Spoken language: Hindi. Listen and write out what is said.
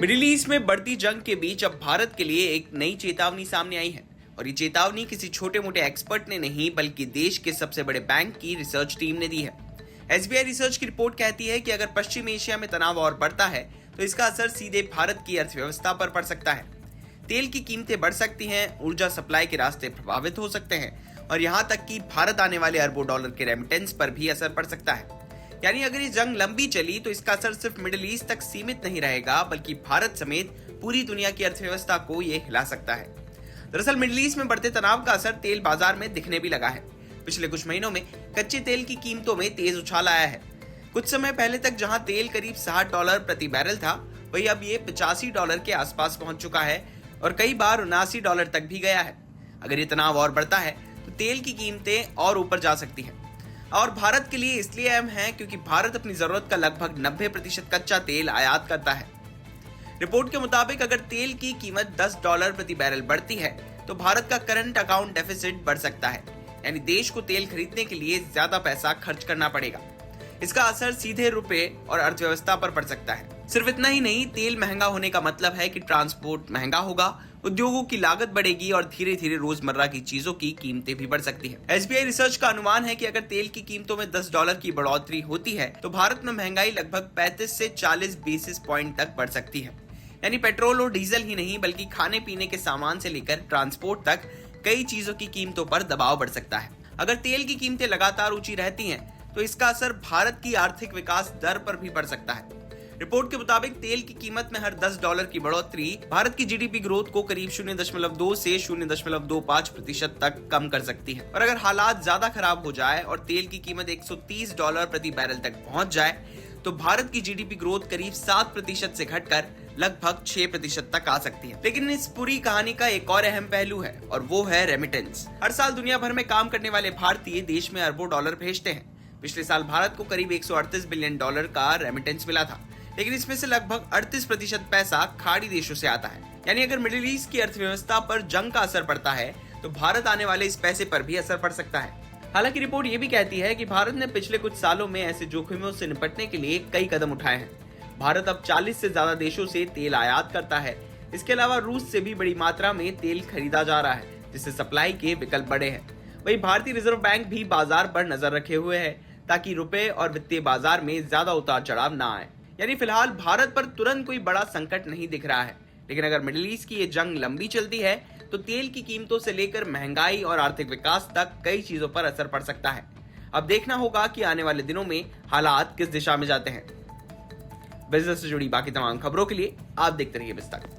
मिडिल ईस्ट में बढ़ती जंग के बीच अब भारत के लिए एक नई चेतावनी सामने आई है। और ये चेतावनी किसी छोटे मोटे एक्सपर्ट ने नहीं बल्कि देश के सबसे बड़े बैंक की रिसर्च टीम ने दी है। एसबीआई रिसर्च की रिपोर्ट कहती है कि अगर पश्चिम एशिया में तनाव और बढ़ता है तो इसका असर सीधे भारत की अर्थव्यवस्था पर पड़ सकता है। तेल की कीमतें बढ़ सकती हैं, ऊर्जा सप्लाई के रास्ते प्रभावित हो सकते हैं और यहाँ तक कि भारत आने वाले अरबों डॉलर के रेमिटेंस पर भी असर पड़ सकता है। यानी अगर ये जंग लंबी चली तो इसका असर सिर्फ मिडिल ईस्ट तक सीमित नहीं रहेगा बल्कि भारत समेत पूरी दुनिया की अर्थव्यवस्था को ये हिला सकता है। दरअसल मिडिल ईस्ट में बढ़ते तनाव का असर तेल बाजार में दिखने भी लगा है। पिछले कुछ महीनों में कच्चे तेल की कीमतों में तेज उछाल आया है। कुछ समय पहले तक जहां तेल करीब $60 प्रति बैरल था, वहीं अब ये $85 के आसपास पहुंच चुका है और कई बार $79 तक भी गया है। अगर ये तनाव और बढ़ता है तो तेल की कीमतें और ऊपर जा सकती हैं। और भारत के लिए इसलिए अहम है क्योंकि भारत अपनी जरूरत का लगभग 90% कच्चा तेल आयात करता है। रिपोर्ट के मुताबिक अगर तेल की कीमत $10 प्रति बैरल बढ़ती है तो भारत का करंट अकाउंट डेफिसिट बढ़ सकता है, यानी देश को तेल खरीदने के लिए ज्यादा पैसा खर्च करना पड़ेगा। इसका असर सीधे रुपए और अर्थव्यवस्था पर पड़ सकता है। सिर्फ इतना ही नहीं, तेल महंगा होने का मतलब है कि ट्रांसपोर्ट महंगा होगा, उद्योगों की लागत बढ़ेगी और धीरे धीरे रोजमर्रा की चीजों की कीमतें भी बढ़ सकती हैं। एसबीआई रिसर्च का अनुमान है कि अगर तेल की कीमतों में $10 की बढ़ोतरी होती है तो भारत में महंगाई लगभग 35 से 40 बेसिस पॉइंट तक बढ़ सकती है। यानी पेट्रोल और डीजल ही नहीं बल्कि खाने पीने के सामान से लेकर ट्रांसपोर्ट तक कई चीजों की कीमतों पर दबाव बढ़ सकता है। अगर तेल की कीमतें लगातार ऊंची रहती हैं तो इसका असर भारत की आर्थिक विकास दर पर भी पड़ सकता है। रिपोर्ट के मुताबिक तेल की कीमत में हर $10 की बढ़ोतरी भारत की जीडीपी ग्रोथ को करीब 0.2 से 0.25% तक कम कर सकती है। और अगर हालात ज्यादा खराब हो जाए और तेल की कीमत $130 प्रति बैरल तक पहुंच जाए तो भारत की जीडीपी ग्रोथ करीब 7% से घटकर लगभग 6% तक आ सकती है। लेकिन इस पूरी कहानी का एक और अहम पहलू है और वो है रेमिटेंस। हर साल दुनिया भर में काम करने वाले भारतीय देश में अरबों डॉलर भेजते हैं। पिछले साल भारत को करीब $138 बिलियन का रेमिटेंस मिला था, लेकिन इसमें से लगभग 38% पैसा खाड़ी देशों से आता है। यानी अगर मिडिल ईस्ट की अर्थव्यवस्था पर जंग का असर पड़ता है तो भारत आने वाले इस पैसे पर भी असर पड़ सकता है। हालांकि रिपोर्ट ये भी कहती है कि भारत ने पिछले कुछ सालों में ऐसे जोखिमों से निपटने के लिए कई कदम उठाए हैं। भारत अब 40 से ज्यादा देशों से तेल आयात करता है। इसके अलावा रूस से भी बड़ी मात्रा में तेल खरीदा जा रहा है, जिससे सप्लाई के विकल्प बढ़े हैं। वहीं भारतीय रिजर्व बैंक भी बाजार पर नजर रखे हुए है ताकि रुपए और वित्तीय बाजार में ज्यादा उतार चढ़ाव न आए। यानी फिलहाल भारत पर तुरंत कोई बड़ा संकट नहीं दिख रहा है, लेकिन अगर मिडिल ईस्ट की ये जंग लंबी चलती है तो तेल की कीमतों से लेकर महंगाई और आर्थिक विकास तक कई चीजों पर असर पड़ सकता है। अब देखना होगा कि आने वाले दिनों में हालात किस दिशा में जाते हैं। बिजनेस से जुड़ी बाकी तमाम खबरों के लिए आप देखते रहिए बिज़ तक।